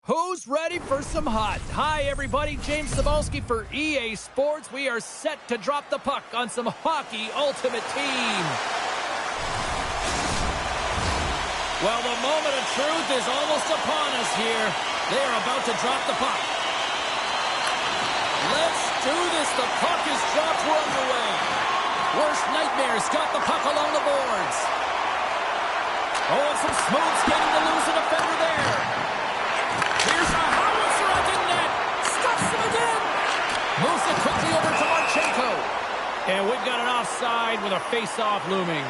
Who's ready for some hot? Hi, everybody. James Cebulski for EA Sports. We are set to drop the puck on some hockey ultimate team. Well, the moment of truth is almost upon us here. They are about to drop the puck. Let's do this. The puck is dropped. We're underway. Worst nightmares got the puck along the boards. Oh, and some smooth skating to lose a defender there. Here's a howitzer at the net. Stuffs him again. Moves it quickly over to Marchenko. And we've got an offside with a face-off looming.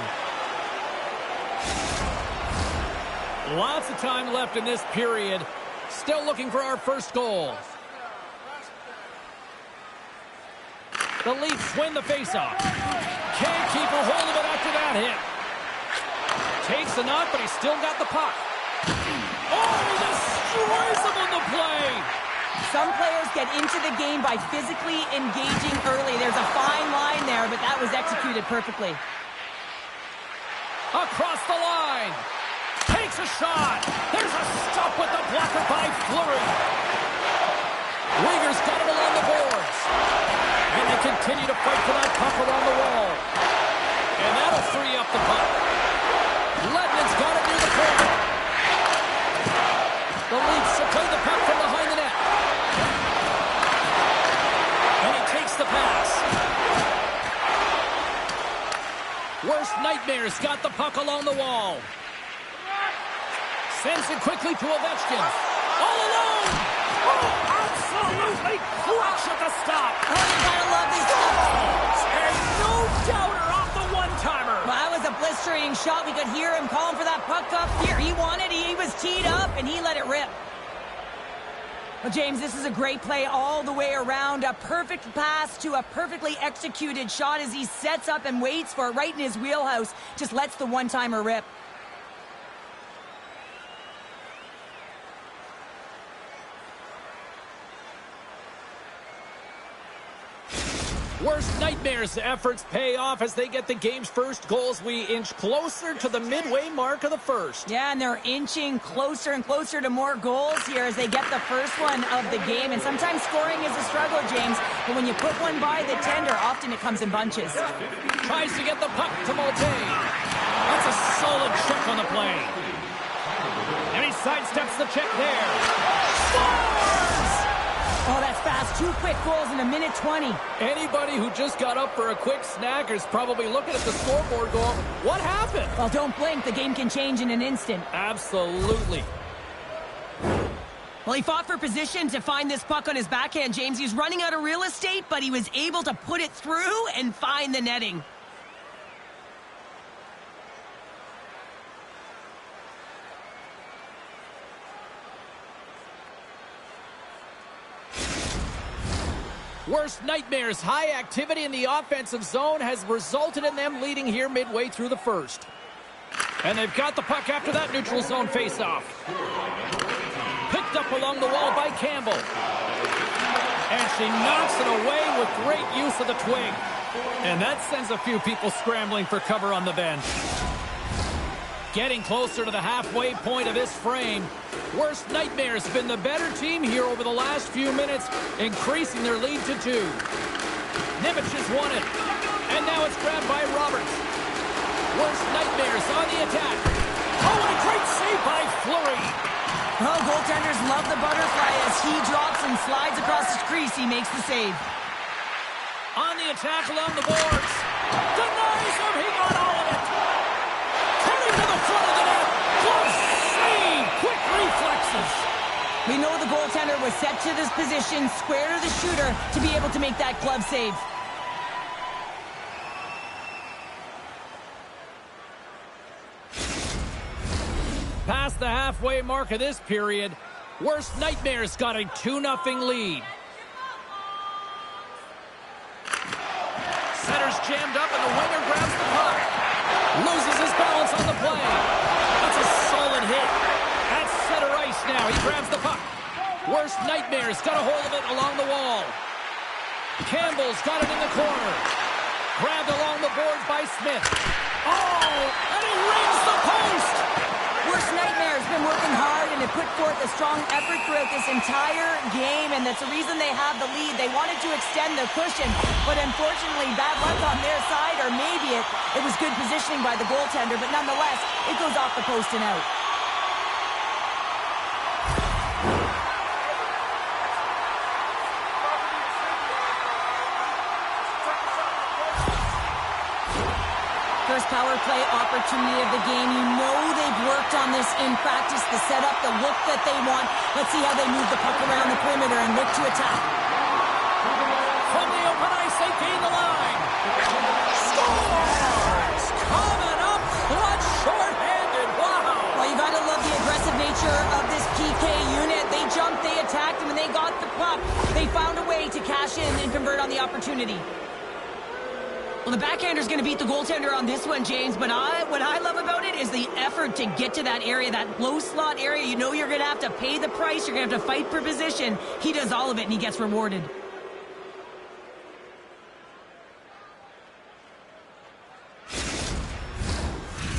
Lots of time left in this period. Still looking for our first goal. The Leafs win the face-off. Can't keep a hold of it after that hit. Takes the knock, but he's still got the puck. Oh, he destroys him on the play. Some players get into the game by physically engaging early. There's a fine line there, but that was executed perfectly. Across the line. Takes a shot. There's a stop with the blocker by Fleury. Uyghur's got it along the boards. And they continue to fight for that puck around the wall. And that'll free up the puck. Ledman's got it near the corner. The Leafs have played the puck from behind the net. And he takes the pass. Worst nightmares got the puck along the wall. Sends it quickly to Ovechkin. All alone! Oh, absolutely clutch at the stop. Oh, you gotta love these stops. And no doubter off the one-timer. Well, that was a blistering shot. We could hear him calling for that puck up here. He wanted it. He was teed up, and he let it rip. Well, James, this is a great play all the way around. A perfect pass to a perfectly executed shot as he sets up and waits for it right in his wheelhouse. Just lets the one-timer rip. Worst nightmares efforts pay off as they get the game's first goals. We inch closer to the midway mark of the first. Yeah, and they're inching closer and closer to more goals here as they get the first one of the game. And sometimes scoring is a struggle, James. But when you put one by the tender, often it comes in bunches. Tries to get the puck to Malte. That's a solid check on the play. And he sidesteps the check there. Scores! Oh, that's fast. 2 quick goals in a minute 20. Anybody who just got up for a quick snack is probably looking at the scoreboard going, what happened? Well, don't blink. The game can change in an instant. Absolutely. Well, he fought for position to find this puck on his backhand, James. He's running out of real estate, but he was able to put it through and find the netting. Worst nightmares. High activity in the offensive zone has resulted in them leading here midway through the first. And they've got the puck after that neutral zone faceoff. Picked up along the wall by Campbell. And she knocks it away with great use of the twig. And that sends a few people scrambling for cover on the bench. Getting closer to the halfway point of this frame. Worst nightmares have been the better team here over the last few minutes, increasing their lead to 2. Nimic has won it. And now it's grabbed by Roberts. Worst nightmares on the attack. Oh, and a great save by Fleury. Oh, goaltenders love the butterfly as he drops and slides across his crease. He makes the save. On the attack along the boards. Denies him. He got all of it. Turning to the front of the net. Close save. Quick reflexes. We know the goaltender was set to this position, square to the shooter, to be able to make that glove save. Past the halfway mark of this period, Worst nightmares got a 2-0 lead. Center's jammed up and the winger grabs the puck. Loses his balance on the play. That's a solid hit. At center ice now. He grabs the puck. Worst nightmares got a hold of it along the wall. Campbell's got it in the corner. Grabbed along the boards by Smith. Oh, and he rings the post. Worst nightmare's been working hard and have put forth a strong effort throughout this entire game, and that's the reason they have the lead. They wanted to extend the cushion, but unfortunately, bad luck on their side, or maybe it was good positioning by the goaltender, but nonetheless, it goes off the post and out. First power play opportunity of the game. You know they've worked on this in practice, the setup, the look that they want. Let's see how they move the puck around the perimeter and look to attack. From the open ice, they gain the line. Scores! Coming up clutch, short-handed. Wow! Well, you gotta love the aggressive nature of this PK unit. They jumped, they attacked, and when they got the puck, they found a way to cash in and convert on the opportunity. Well, the backhander's going to beat the goaltender on this one, James, but what I love about it is the effort to get to that area, that low slot area. You know you're going to have to pay the price. You're going to have to fight for position. He does all of it, and he gets rewarded.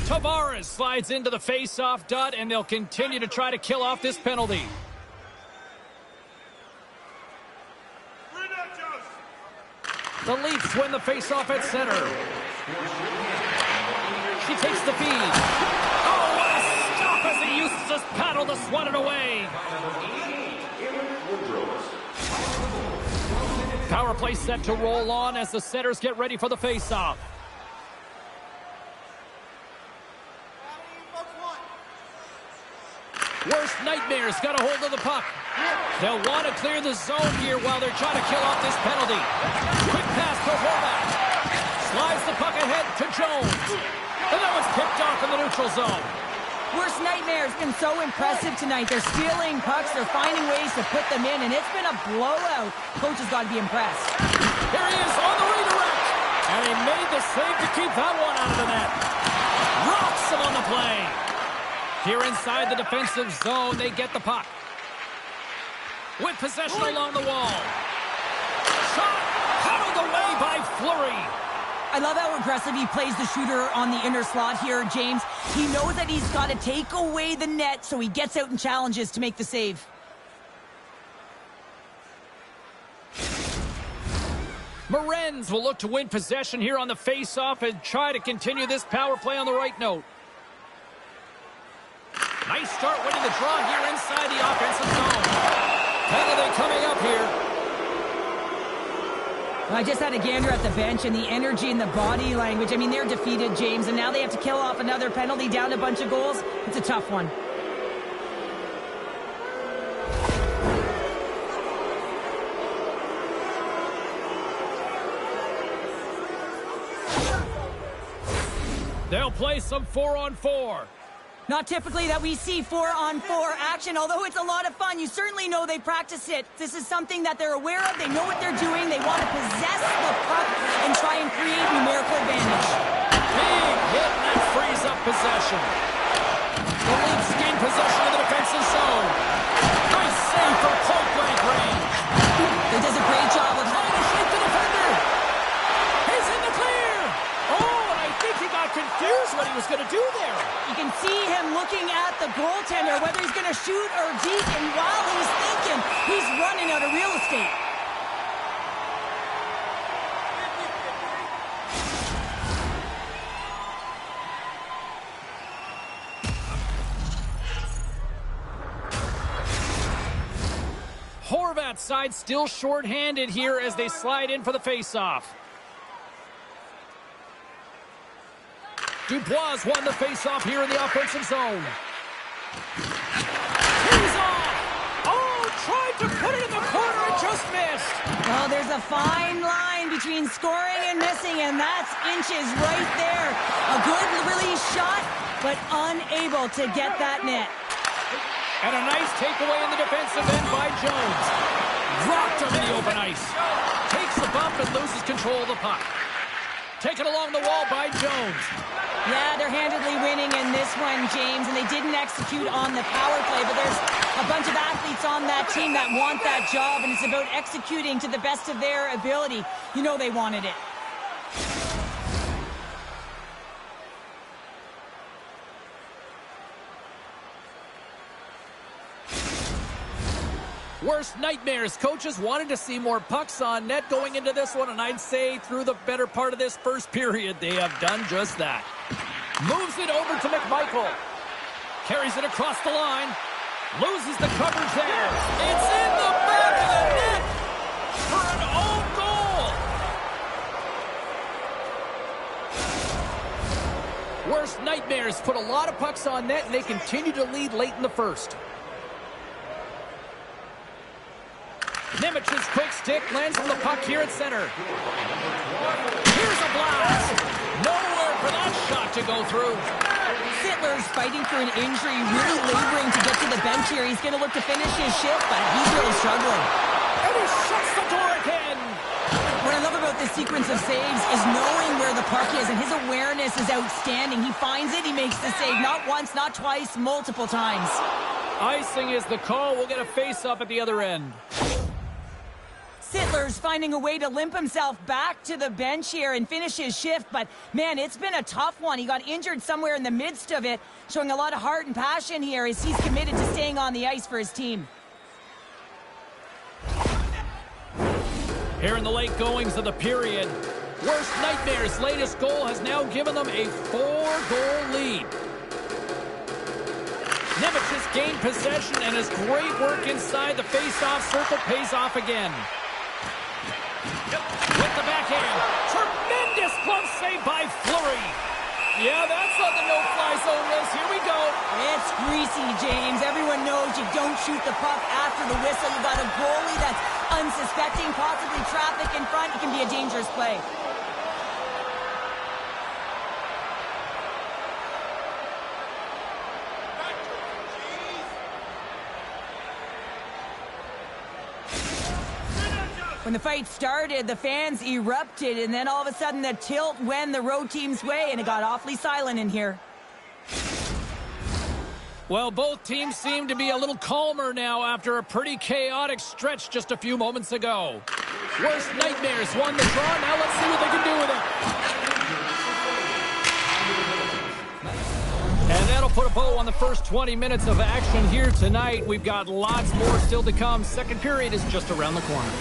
Tavares slides into the face-off dot, and they'll continue to try to kill off this penalty. The Leafs win the face-off at center. She takes the feed. Oh, what a stop as he uses his paddle to swat it away. Power play set to roll on as the setters get ready for the face-off. Worst nightmares got a hold of the puck. They'll want to clear the zone here while they're trying to kill off this penalty. Quick pass to Horvat. Slides the puck ahead to Jones. And that one's picked off in the neutral zone. Worst nightmare's been so impressive tonight. They're stealing pucks. They're finding ways to put them in, and it's been a blowout. Coach has got to be impressed. Here he is on the redirect. And he made the save to keep that one out of the net. Rocks him on the play. Here inside the defensive zone, they get the puck. With possession along the wall. Shot paddled away by Fleury. I love how aggressive he plays the shooter on the inner slot here, James. He knows that he's got to take away the net, so he gets out and challenges to make the save. Morenz will look to win possession here on the face-off and try to continue this power play on the right note. Nice start winning the draw here inside the offensive zone. Penalty coming up here. I just had a gander at the bench, and the energy and the body language. I mean, they're defeated, James, and now they have to kill off another penalty, down a bunch of goals. It's a tough one. They'll play some 4-on-4. Not typically that we see 4-on-4 action, although it's a lot of fun. You certainly know they practice it. This is something that they're aware of. They know what they're doing. They want to possess the puck and try and create numerical advantage. Big hit, and that frees up possession. The Leafs gain possession of the defensive zone. Nice save from point-blank range. He does a great job of trying to shake the defender. He's in the clear. Oh, and I think he got confused what he was going to do there. You can see him looking at the goaltender, whether he's going to shoot or deep, and while he's thinking, he's running out of real estate. Horvat's side still short-handed here as they slide in for the face-off. Dubois won the face-off here in the offensive zone. He's off! Oh, tried to put it in the corner and just missed. Well, there's a fine line between scoring and missing, and that's inches right there. A good release shot, but unable to get that net. And a nice takeaway in the defensive end by Jones. Dropped him in the open ice. Takes the bump and loses control of the puck. Taken along the wall by Jones. Yeah, they're handedly winning in this one, James, and they didn't execute on the power play, but there's a bunch of athletes on that team that want that job, and it's about executing to the best of their ability. You know they wanted it. Worst nightmares. Coaches wanted to see more pucks on net going into this one, and I'd say through the better part of this first period, they have done just that. Moves it over to McMichael. Carries it across the line. Loses the coverage there. It's in the back of the net for an own goal. Worst nightmares put a lot of pucks on net, and they continue to lead late in the first. Nemich's quick stick lands on the puck here at center. Here's a blast. Nowhere for that shot to go through. Sittler's fighting for an injury, really laboring to get to the bench here. He's going to look to finish his shift, but he's really struggling. And he shuts the door again. What I love about this sequence of saves is knowing where the puck is, and his awareness is outstanding. He finds it, he makes the save, not once, not twice, multiple times. Icing is the call. We'll get a face-up at the other end. Sittler's finding a way to limp himself back to the bench here and finish his shift, but man, it's been a tough one. He got injured somewhere in the midst of it, showing a lot of heart and passion here as he's committed to staying on the ice for his team. Here in the late goings of the period, Worst nightmares' latest goal has now given them a 4-goal lead. Nemec has gained possession, and his great work inside the face-off circle pays off again. With the backhand, tremendous glove save by Fleury. Yeah, that's on the no-fly zone list. Here we go. It's greasy, James. Everyone knows you don't shoot the puck after the whistle. You got a goalie that's unsuspecting, possibly traffic in front. It can be a dangerous play. When the fight started, the fans erupted, and then all of a sudden the tilt went the road team's way, and it got awfully silent in here. Well, both teams seem to be a little calmer now after a pretty chaotic stretch just a few moments ago. Worst nightmares won the draw. Now let's see what they can do with it. And that'll put a bow on the first 20 minutes of action here tonight. We've got lots more still to come. Second period is just around the corner.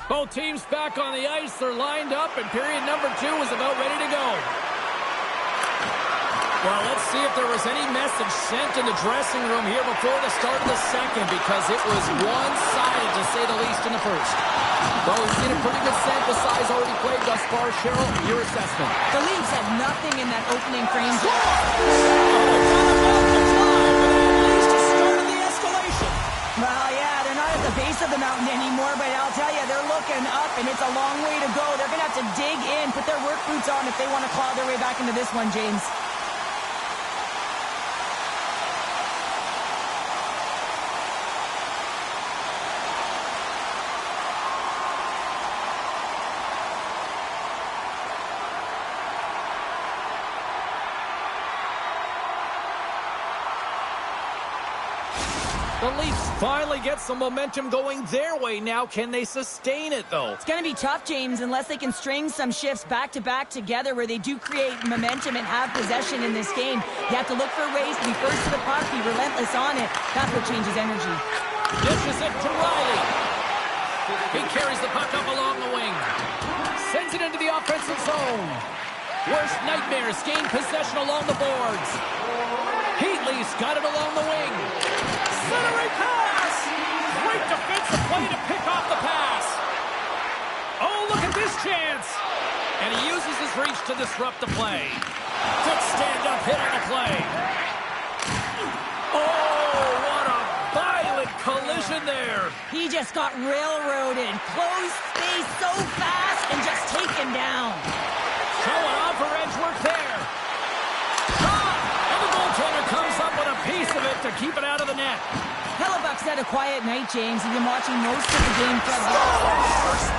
Both teams back on the ice. They're lined up, and period number 2 is about ready to go. Well, let's see if there was any message sent in the dressing room here before the start of the second, because it was one-sided, to say the least, in the first. Well, we've seen a pretty good sample size already played thus far. Cheryl, your assessment. The Leafs had nothing in that opening frame. Well, yeah, they're not at the base of the mountain anymore, but I'll tell you, they're looking up, and it's a long way to go. They're going to have to dig in, put their work boots on if they want to claw their way back into this one, James. The Leafs finally get some momentum going their way now. Can they sustain it, though? It's going to be tough, James, unless they can string some shifts back-to-back together where they do create momentum and have possession in this game. You have to look for ways to be first to the puck, be relentless on it. That's what changes energy. Dishes it to Riley. He carries the puck up along the wing. Sends it into the offensive zone. Worst nightmares gain possession along the boards. Heatley's got it along the wing. Centering pass! Great defensive play to pick off the pass. Oh, look at this his chance. And he uses his reach to disrupt the play. Good stand-up hit on the play. Oh, what a violent collision there. He just got railroaded. Closed space so fast and just taken down. Showing off her edge work there. And the goaltender comes up with a piece of it to keep it out of the net. Hellebuck's had a quiet night, James. He's been watching most of the game from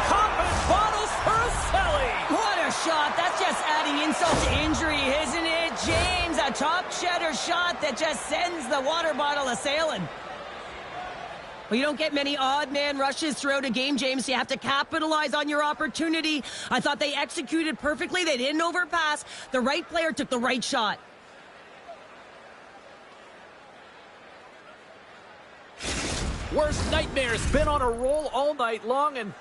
Confident bottles for a Selly. What a shot. That's just adding insult to injury, isn't it, James? A top cheddar shot that just sends the water bottle a-sailing. Well, you don't get many odd man rushes throughout a game, James. You have to capitalize on your opportunity. I thought they executed perfectly. They didn't overpass. The right player took the right shot. Worst nightmare's been on a roll all night long, and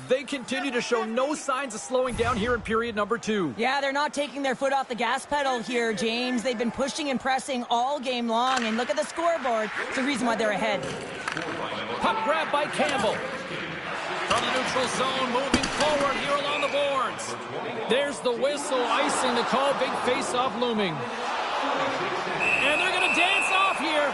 they continue to show no signs of slowing down here in period number 2. Yeah, they're not taking their foot off the gas pedal here, James. They've been pushing and pressing all game long, and look at the scoreboard. It's the reason why they're ahead. Puck grab by Campbell. From the neutral zone, moving forward here along the boards. There's the whistle, icing the call, big face-off looming. And they're going to dance off here.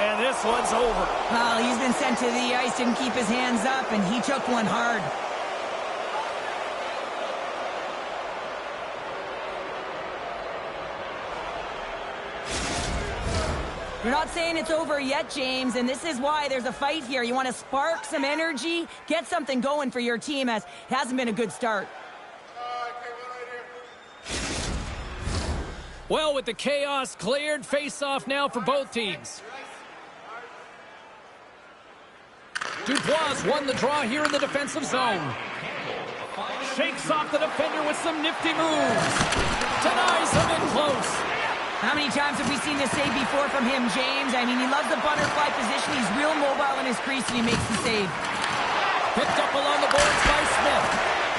And this one's over. Well, he's been sent to the ice, didn't keep his hands up, and he took one hard. You're not saying it's over yet, James, and this is why there's a fight here. You want to spark some energy, get something going for your team, as it hasn't been a good start. Well, with the chaos cleared, face-off now for both teams. Dubois won the draw here in the defensive zone. Shakes off the defender with some nifty moves. Denies him in close. How many times have we seen this save before from him, James? I mean, he loves the butterfly position. He's real mobile in his crease, and he makes the save. Picked up along the boards by Smith.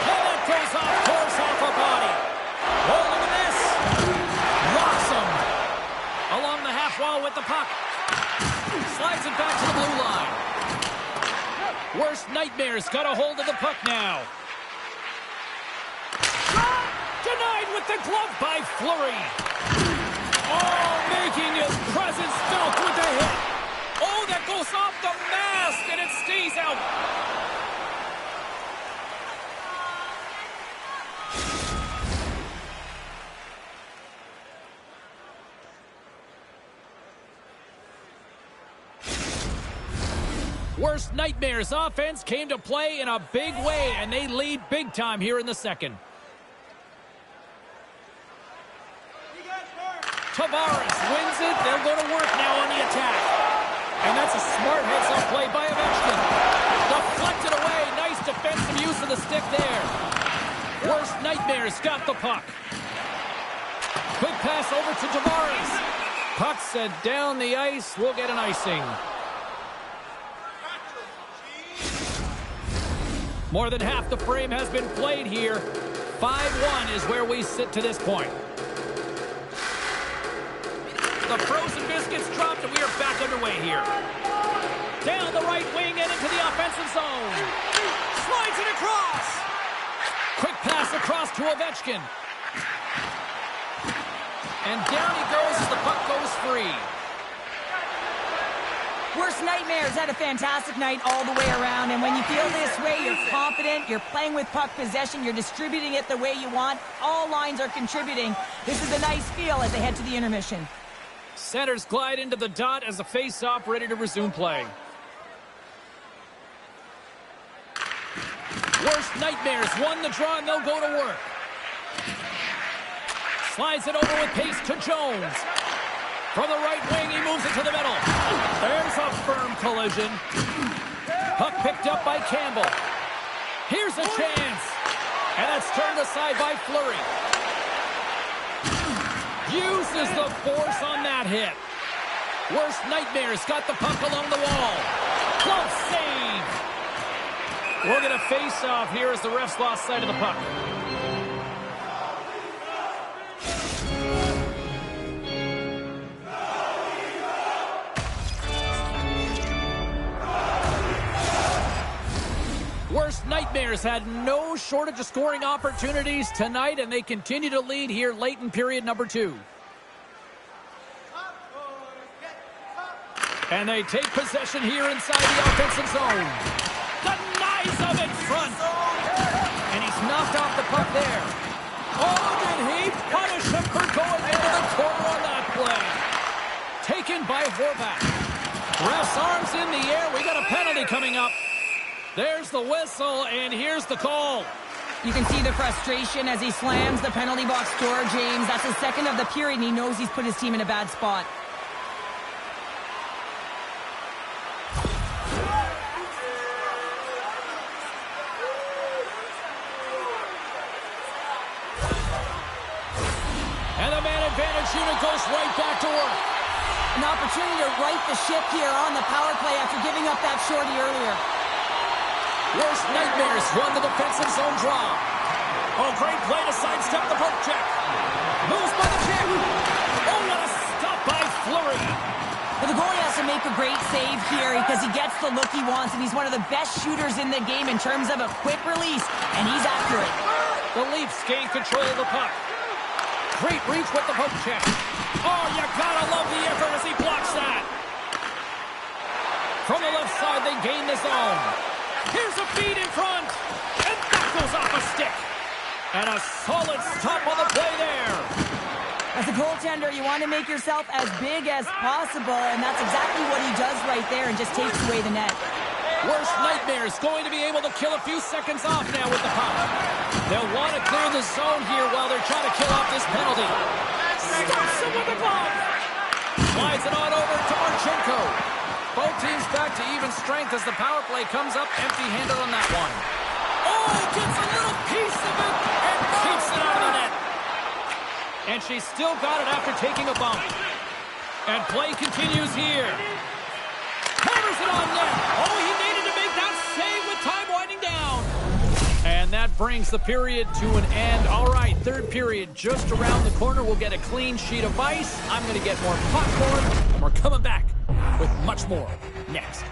Oh, that goes off course off her body. Oh, look at this. Rocks him. Along the half wall with the puck. Slides it back to the blue line. Worst nightmares got a hold of the puck now. Shot! Denied with the glove by Fleury. Oh, making his presence felt with the hit. Oh, that goes off the mask, and it stays out. Worst nightmares offense came to play in a big way, and they lead big time here in the second. Tavares wins it. They'll go to work now on the attack. And that's a smart heads-up play by Ovechkin. Deflected away. Nice defensive use of the stick there. Worst nightmares got the puck. Quick pass over to Tavares. Puck sent down the ice. We'll get an icing. More than half the frame has been played here. 5-1 is where we sit to this point. The frozen biscuits dropped, and we are back underway here. Down the right wing and into the offensive zone. Slides it across. Quick pass across to Ovechkin. And down he goes as the puck goes free. Worst nightmares had a fantastic night all the way around, and when you feel this way, you're confident, you're playing with puck possession, you're distributing it the way you want. All lines are contributing. This is a nice feel as they head to the intermission. Centers glide into the dot as the face-off ready to resume play. Worst nightmares won the draw, and they'll go to work. Slides it over with pace to Jones. From the right wing, he moves it to the middle. There's a firm collision. Puck picked up by Campbell. Here's a chance. And that's turned aside by Fleury. Uses the force on that hit. Worst nightmares got the puck along the wall. Close save. We'll get a face-off here as the refs lost sight of the puck. Worst Nightmares had no shortage of scoring opportunities tonight, and they continue to lead here late in period number 2. And they take possession here inside the offensive zone. Denies them in front. And he's knocked off the puck there. Oh, did he punish him for going into the corner on that play? Taken by Horvath. Ref's arms in the air. We got a penalty coming up. There's the whistle, and here's the call. You can see the frustration as he slams the penalty box door, James. That's his second of the period, and he knows he's put his team in a bad spot. And the man advantage unit goes right back to work. An opportunity to right the ship here on the power play after giving up that shorty earlier. Worst Nightmares run the defensive zone draw. Oh, great play to sidestep the poke check. Moves by the check. Oh, what a stop by Fleury. Well, the goalie has to make a great save here because he gets the look he wants, and he's one of the best shooters in the game in terms of a quick release, and he's after it. The Leafs gain control of the puck. Great reach with the poke check. Oh, you gotta love the effort as he blocks that. From the left side, they gain the zone. Here's a feed in front, and that goes off a stick. And a solid stop on the play there. As a goaltender, you want to make yourself as big as possible, and that's exactly what he does right there and just takes away the net. Worst Nightmares going to be able to kill a few seconds off now with the puck. They'll want to clear the zone here while they're trying to kill off this penalty. Stops him with the ball. Slides it on over to Marchenko. Both teams back to even strength as the power play comes up empty-handed on that one. Oh, gets a little piece of it and keeps it out of the net. And she's still got it after taking a bump. And play continues here. Hammers it on net. Oh, he needed to make that save with time winding down. And that brings the period to an end. All right, third period just around the corner. We'll get a clean sheet of ice. I'm going to get more popcorn, and we're coming back with much more next.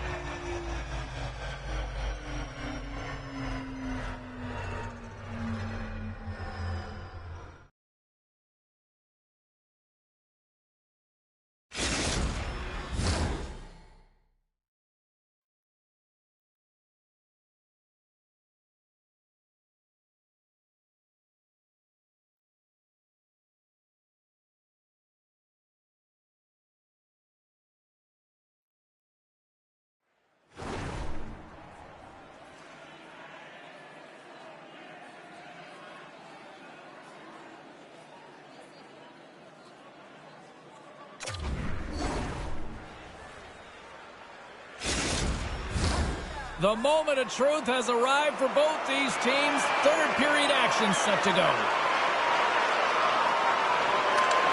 The moment of truth has arrived for both these teams. Third period action set to go.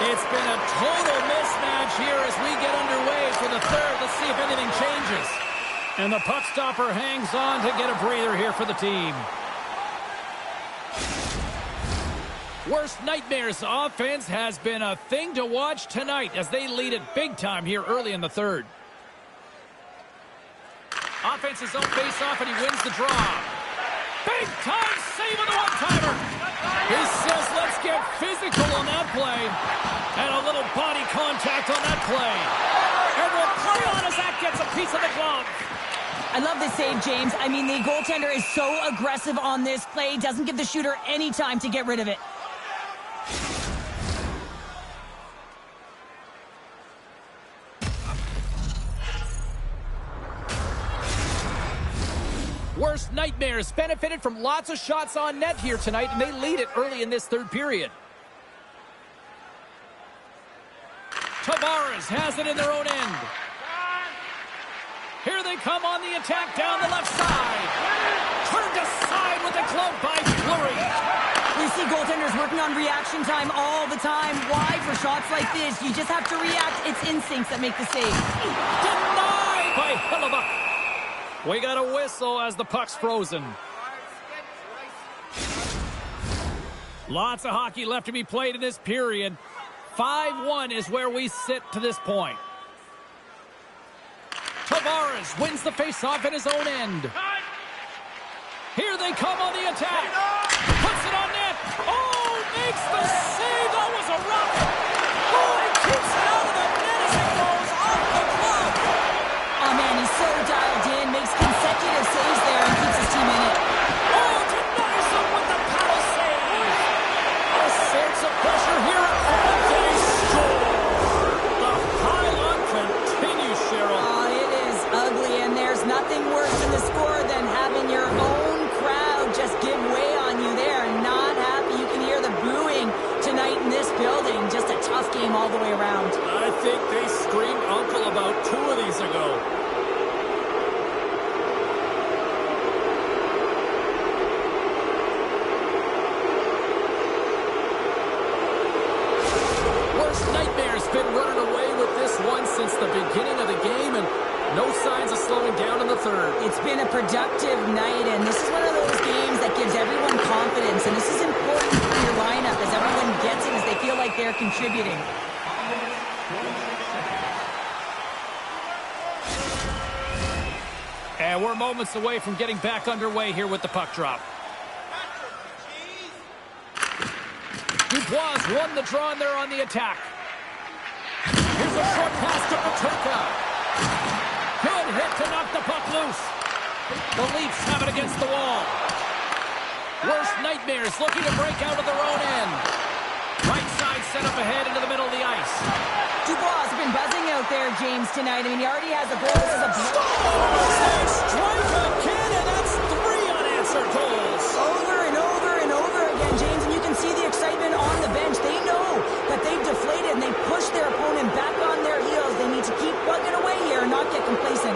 It's been a total mismatch here as we get underway for the third. Let's see if anything changes. And the puck stopper hangs on to get a breather here for the team. Worst Nightmares offense has been a thing to watch tonight as they lead it big time here early in the third. Offense his own face-off, and he wins the draw. Big-time save on the one-timer. He says, let's get physical on that play. And a little body contact on that play. And we'll play on as that gets a piece of the glove. I love this save, James. I mean, the goaltender is so aggressive on this play. Doesn't give the shooter any time to get rid of it. Worst Nightmares benefited from lots of shots on net here tonight, and they lead it early in this third period. Tavares has it in their own end. Here they come on the attack down the left side. Turned aside with the glove by Fleury. We see goaltenders working on reaction time all the time. Why? For shots like this, you just have to react. It's instincts that make the save. Denied by Hellebuck. We got a whistle as the puck's frozen. Lots of hockey left to be played in this period. 5-1 is where we sit to this point. Tavares wins the faceoff in his own end. Here they come on the attack. Puts it on net. Oh, makes the save. That was a rocket. Oh, he keeps it out of the net as it goes off the glove. Oh, man, he's so dialed in. Makes consecutive saves there and keeps his team in it. Oh, denies him with the paddle save. A sense of pressure here, and they score. The pile-on continues, Cheryl. Oh, it is ugly, and there's nothing worse in the score than having your own crowd just give way on you. They are not happy. You can hear the booing tonight in this building. Just a tough game all the way around. I think they screamed uncle about 2 of these ago. Worst nightmare's been running away with this one since the beginning of the game, and no signs of slowing down in the third. It's been a productive night, and this is one of those games that gives everyone confidence, and this is important for your lineup as everyone gets it, as they feel like they're contributing. And we're moments away from getting back underway here with the puck drop. Dubois won the draw and they're on the attack. Here's a short pass to Paterka. Good hit to knock the puck loose. The Leafs have it against the wall. Worst nightmares looking to break out of their own end. Right side set up ahead into the middle of the ice. Dubois has been buzzing out there, James, tonight. I mean, he already has a goal. This is a strike again, and that's 3 unanswered goals. Over and over and over again, James, and you can see the excitement on the bench. They know that they've deflated and they push their opponent back on their heels. They need to keep plugging away here and not get complacent.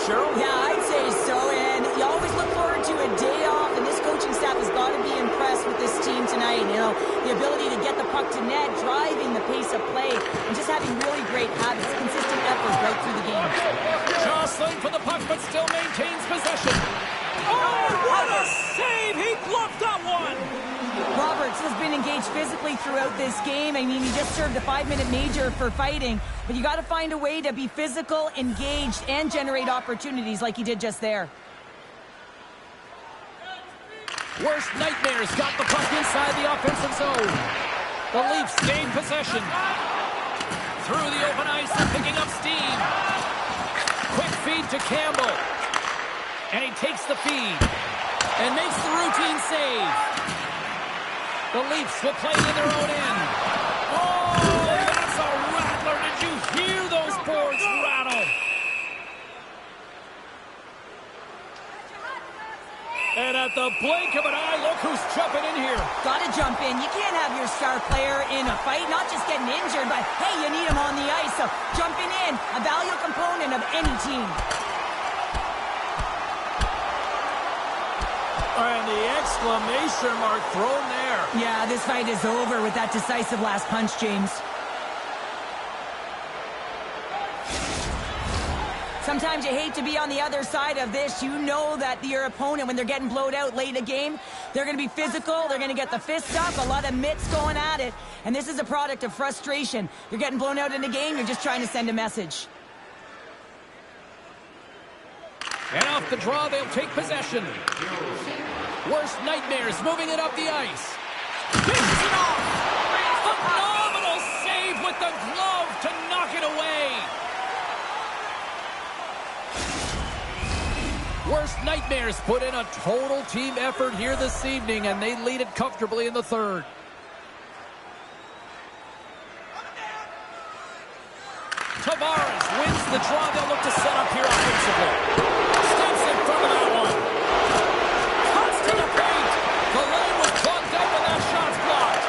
Yeah, I'd say so, and you always look forward to a day off, and this coaching staff has got to be impressed with this team tonight. You know, the ability to get the puck to net, driving the pace of play, and just having really great habits, consistent effort right through the game. Jostling for the puck, but still maintains possession. Oh, what a save! He bluffed that one! Roberts has been engaged physically throughout this game. I mean, he just served a 5-minute major for fighting, but you got to find a way to be physical, engaged, and generate opportunities like he did just there. Worst nightmares got the puck inside the offensive zone. The Leafs gain possession. Through the open ice and picking up steam. Quick feed to Campbell. And he takes the feed and makes the routine save. The Leafs will play it in their own end. Oh, that's a rattler. Did you hear those boards rattle? And at the blink of an eye, look who's jumping in here. Got to jump in. You can't have your star player in a fight, not just getting injured, but, hey, you need him on the ice. So jumping in, a valuable component of any team. And the exclamation mark thrown there. Yeah, this fight is over with that decisive last punch, James. Sometimes you hate to be on the other side of this. You know that your opponent, when they're getting blowed out late in a game, they're going to be physical, they're going to get the fists up, a lot of mitts going at it. And this is a product of frustration. You're getting blown out in a game, you're just trying to send a message. And off the draw, they'll take possession. Worst nightmares moving it up the ice. Picks it off. Phenomenal save with the glove to knock it away. Worst nightmares put in a total team effort here this evening, and they lead it comfortably in the third. Tavares wins the draw. They'll look to set up here offensively. Steps in front of that one. Cuts to the paint. The lane was clogged up and that shot's blocked.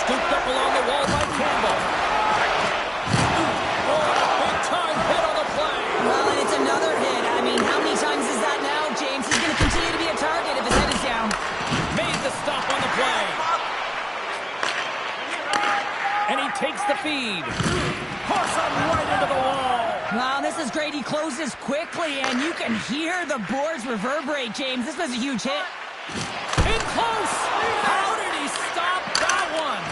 Scooped up along the wall by Campbell. Oh, this is great. He closes quickly, and you can hear the boards reverberate, James. This was a huge hit. In close! How did he stop that one?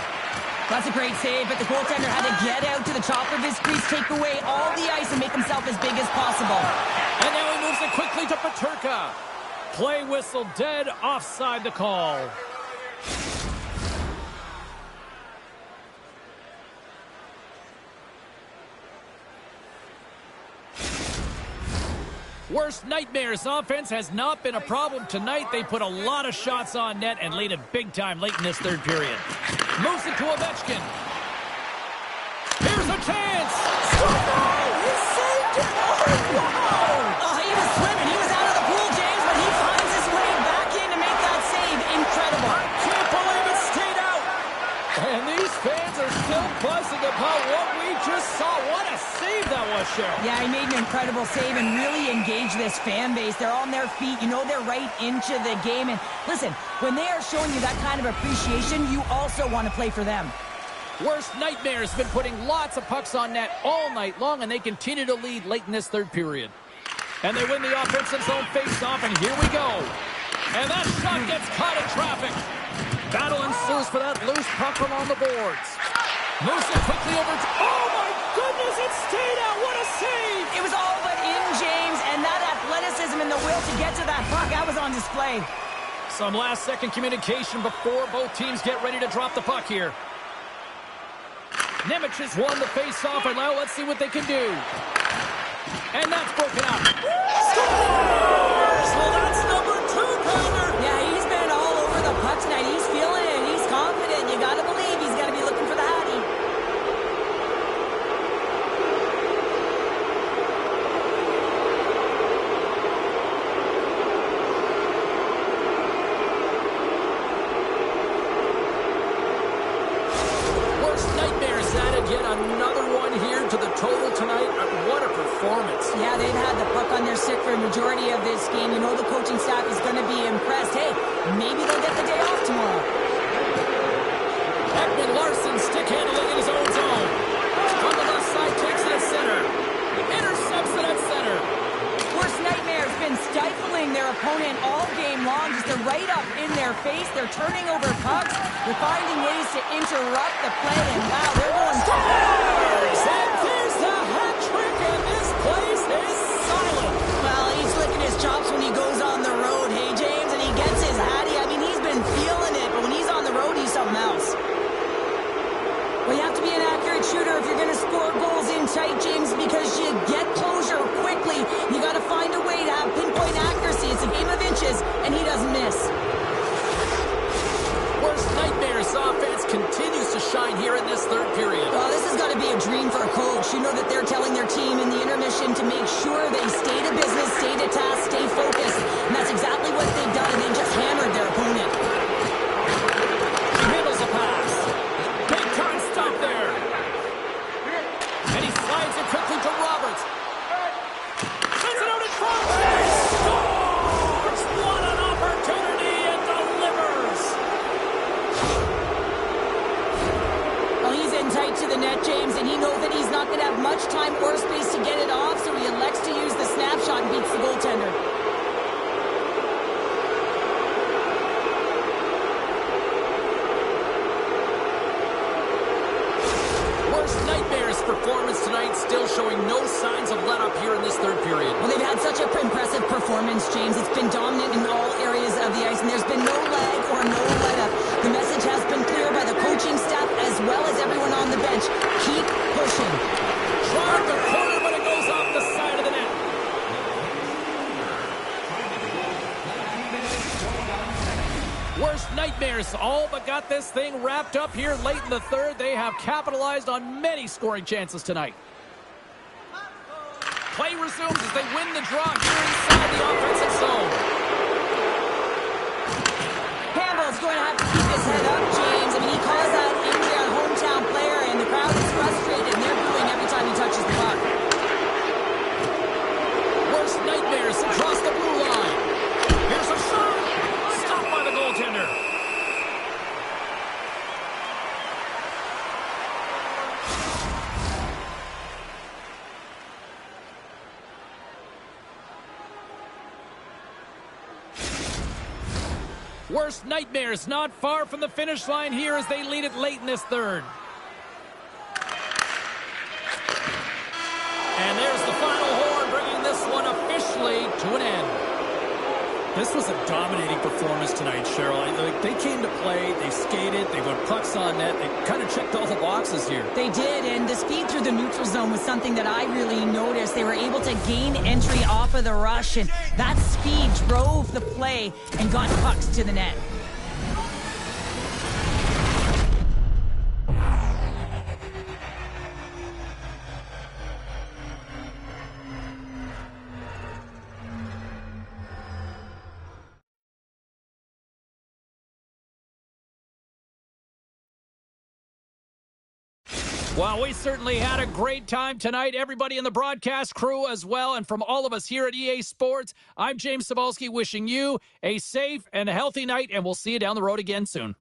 That's a great save, but the goaltender had to get out to the top of his crease, take away all the ice, and make himself as big as possible. And now he moves it quickly to Peterka. Play whistle dead, offside the call. Worst nightmares offense has not been a problem tonight. They put a lot of shots on net and lead it big time late in this third period. Moves it to Ovechkin. Here's a chance. He saved it. Oh, wow. Oh, he was swimming. He was out of the pool, James, but he finds his way back in to make that save. Incredible. I can't believe it stayed out. And these fans are still buzzing about what we just saw. What a save that was, Cheryl. Yeah, he made an incredible save and really engaged this fan base. They're on their feet. You know they're right into the game. And listen, when they are showing you that kind of appreciation, you also want to play for them. Worst nightmares been putting lots of pucks on net all night long, and they continue to lead late in this third period. And they win the offensive zone face-off, and here we go. And that shot gets caught in traffic. Battle ensues for that loose puck along the boards. Moves it quickly over to... Oh, my goodness, it stayed out. What a save! It was all but in, James, and that athleticism and the will to get to that puck, that was on display. Some last-second communication before both teams get ready to drop the puck here. Nemec has won the face-off, and now let's see what they can do. And that's broken up. Scores! Well, that's number 2, Pounder. Yeah, he's been all over the puck tonight. He's feeling it. He's confident. You got to believe he's got to be looking for the Hattie. Yet another one here to the total tonight. What a performance. Yeah, they've had the puck on their stick for a majority of this game. You know the coaching staff is going to be impressed. Hey, maybe they'll get the day off tomorrow. Ekman Larson stick handling in his own zone. From the left side, takes it at center. Intercepts it at center. Worst nightmare's been stifling their opponent all game long. Just they're right up in their face. They're turning over pucks. They're finding ways to interrupt the play. And wow, they're going... Scores! And there's the hat trick, and this place is silent. Well, he's licking his chops when he goes on the road, hey, James, and he gets his Hattie. I mean, he's been feeling it, but when he's on the road, he's something else. Well, you have to be an accurate shooter if you're going to score goals in tight, James, because you get closure quickly. You got to find a way to have pinpoint accuracy. It's a game of inches, and he doesn't miss. Worst nightmares offense continues to shine here in this third period. Well, this has got to be a dream for a coach. You know that they're telling their team in the intermission to make sure they stay to business, stay to task, stay focused. And that's exactly what they've done, and they just hammered their opponent. He handles a pass. Big time stop there. And he slides it quickly to Roberts. Sends it out in front. And he scores! What an opportunity, and delivers. Well, he's in tight to the net, James, and he knows that he's not going to have much time or space to get it off, so he elects to use the snapshot and beats the goaltender. Worst nightmares performance tonight, still showing no signs of let up here in this third period. Well, they've had such an impressive performance, James. It's been dominant in all areas of the ice, and there's been no lag or no let-up. The message has been clear by the coaching staff as well as everyone on the bench. Keep pushing. Shot the corner, but it goes off the side of the net. Worst nightmares all but got this thing wrapped up here late in the third. They have capitalized on many scoring chances tonight. Play resumes as they win the draw here inside the offensive zone. Campbell's going to have to keep his head up, James. I mean, he caused that injury on a hometown player, and the crowd is frustrated, and they're booing every time he touches the puck. Worst nightmares across the blue line. Here's a shot. Stopped by the goaltender. Worst nightmares not far from the finish line here as they lead it late in this third. And there's the final horn, bringing this one officially to an end. This was a dominating performance tonight, Cheryl. They came to play, they skated, they put pucks on net, they kind of checked all the boxes here. They did, and the speed through the neutral zone was something that I really noticed. They were able to gain entry off of the rush, and that speed drove the play and got pucks to the net. Well, we certainly had a great time tonight. Everybody in the broadcast crew as well. And from all of us here at EA Sports, I'm James Cebulski wishing you a safe and healthy night, and we'll see you down the road again soon.